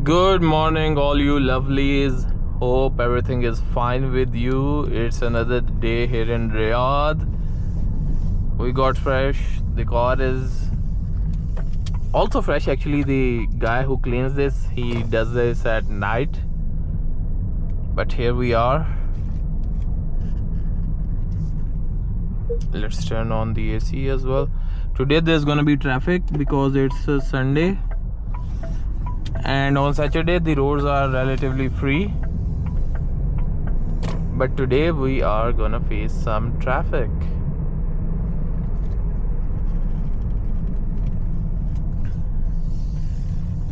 Good morning, all you lovelies. Hope everything is fine with you. It's another day here in Riyadh. We got fresh. The car is also fresh. Actually, the guy who cleans this, he does this at night. But here we are. Let's turn on the AC as well. Today there's gonna be traffic because it's a Sunday. And on Saturday the roads are relatively free, but today we are gonna face some traffic.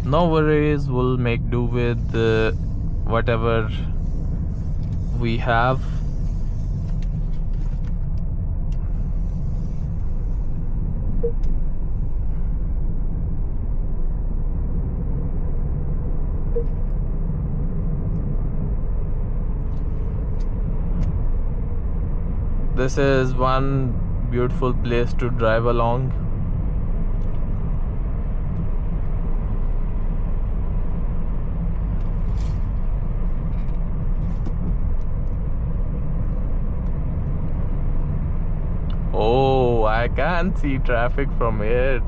No worries, we'll make do with whatever we have. This is one beautiful place to drive along. Oh, I can't see traffic from here.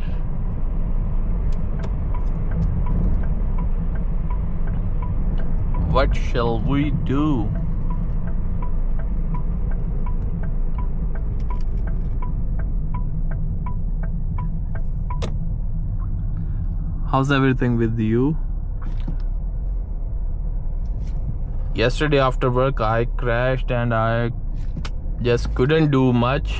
What shall we do? How's everything with you? Yesterday after work I crashed and I just couldn't do much.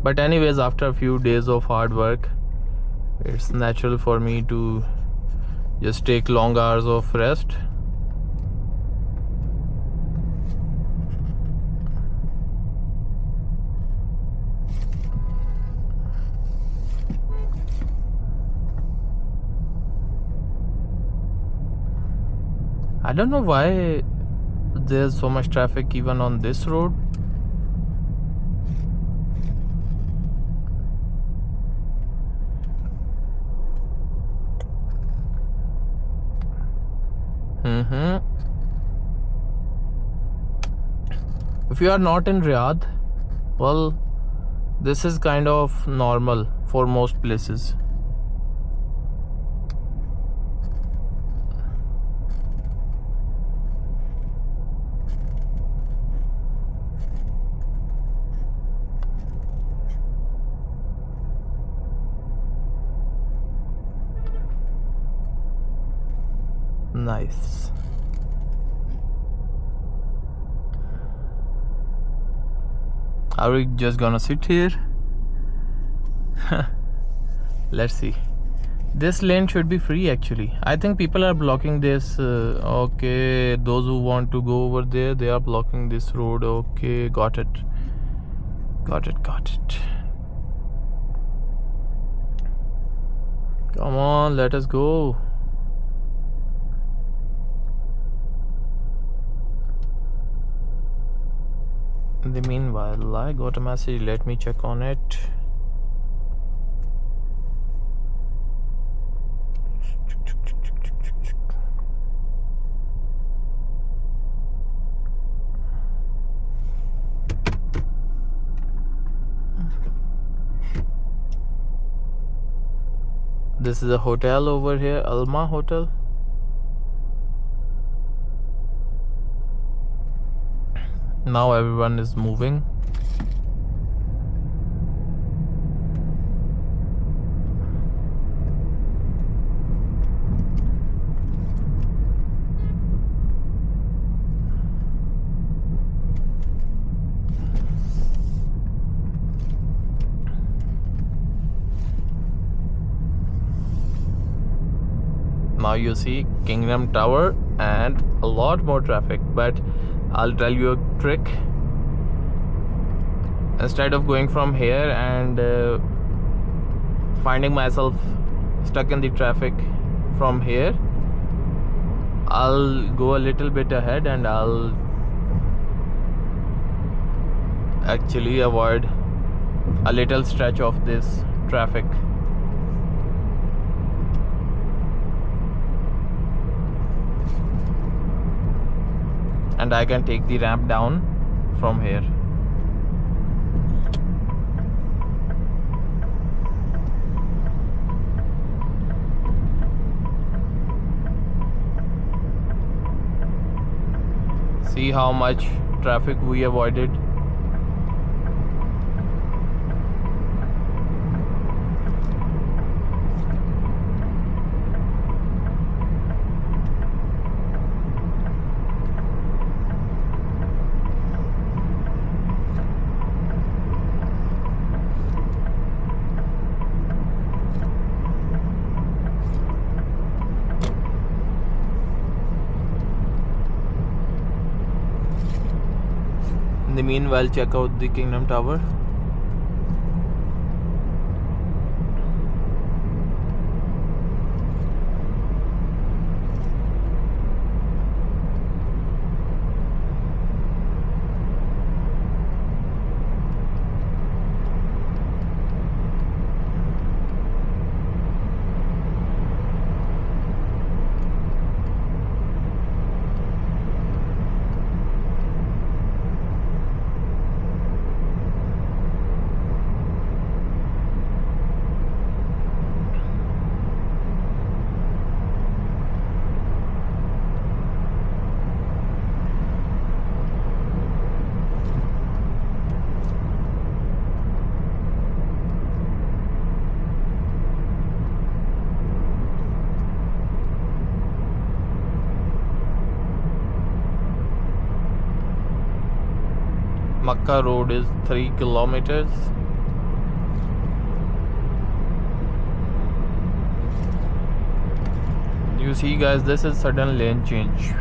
But anyways, after a few days of hard work, it's natural for me to just take long hours of rest. I don't know why there's so much traffic even on this road. If you are not in Riyadh, well, this is kind of normal for most places. Nice. Are we just gonna sit here? Let's see. This lane should be free actually. I think people are blocking this. Okay, those who want to go over there, they are blocking this road. Okay, got it. Got it. Come on, let us go. In the meanwhile, I got a message. Let me check on it. This is a hotel over here, Alma Hotel. Now everyone is moving. Now you see Kingdom Tower and a lot more traffic, but I'll tell you a trick. Instead of going from here and finding myself stuck in the traffic from here, I'll go a little bit ahead and I'll actually avoid a little stretch of this traffic. and I can take the ramp down from here. See how much traffic we avoided. In the meanwhile, check out the Kingdom Tower. Makkah Road is 3 kilometers. You see guys, this is sudden lane change.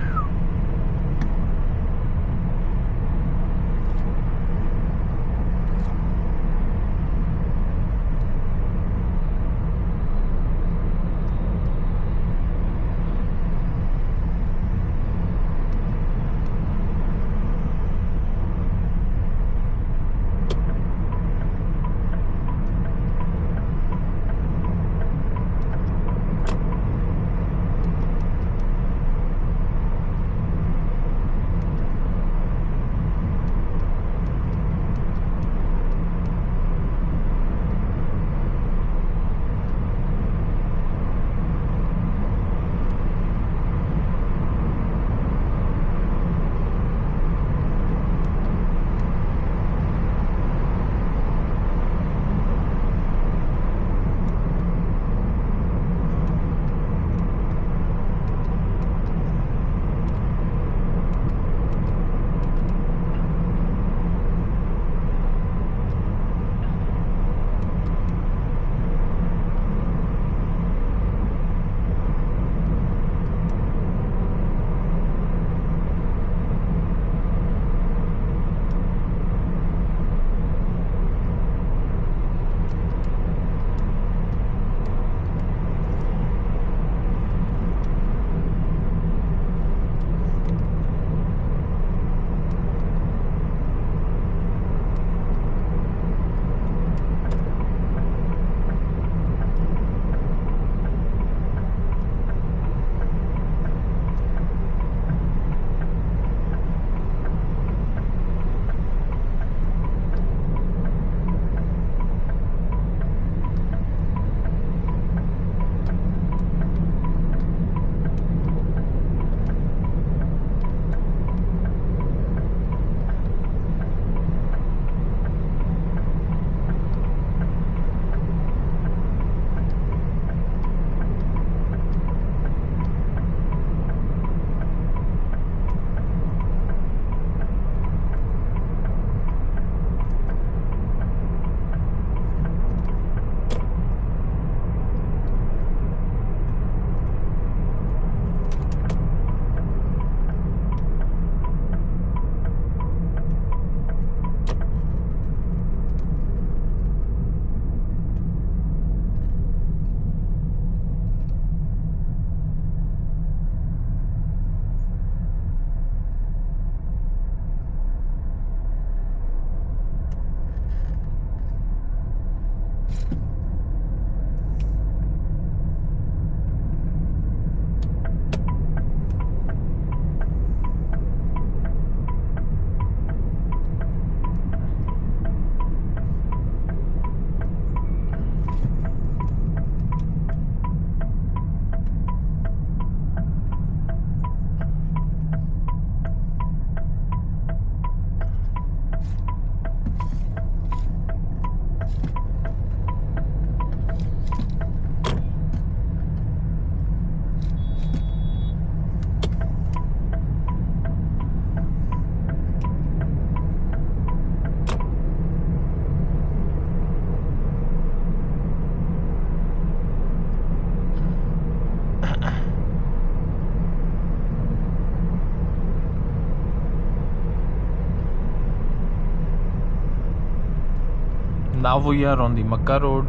Now we are on the Makkah Road.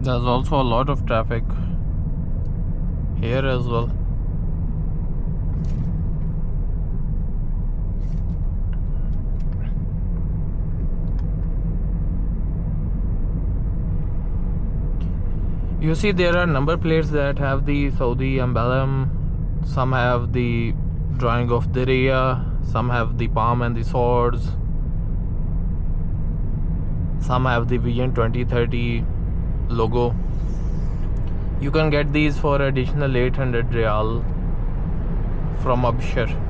There's also a lot of traffic here as well. You see, there are number plates that have the Saudi emblem. Some have the drawing of Diriyah, some have the palm and the swords, some have the Vision 2030 logo. You can get these for additional 800 Riyal from Abshar.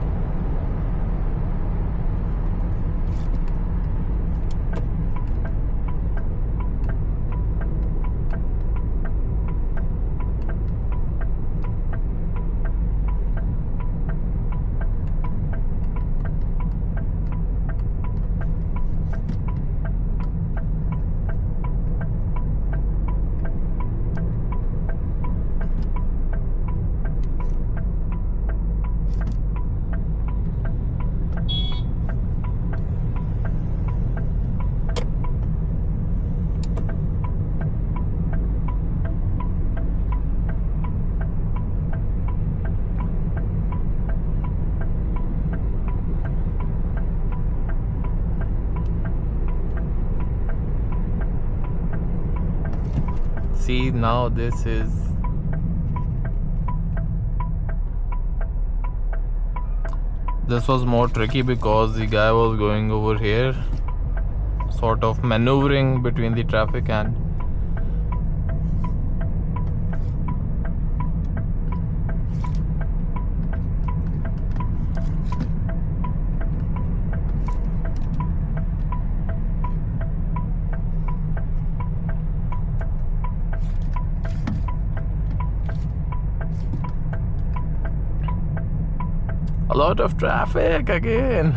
See, now this was more tricky because the guy was going over here, sort of maneuvering between the traffic and a lot of traffic again.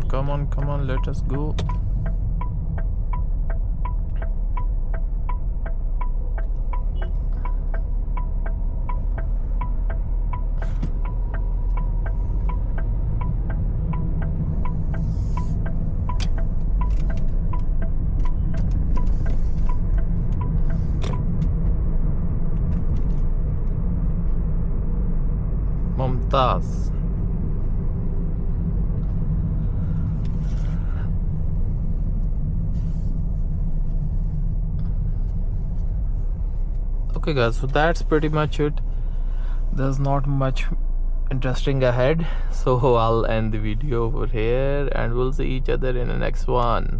Come on, let us go. Mumtaz. Okay guys, so that's pretty much it. There's not much interesting ahead, so I'll end the video over here and we'll see each other in the next one.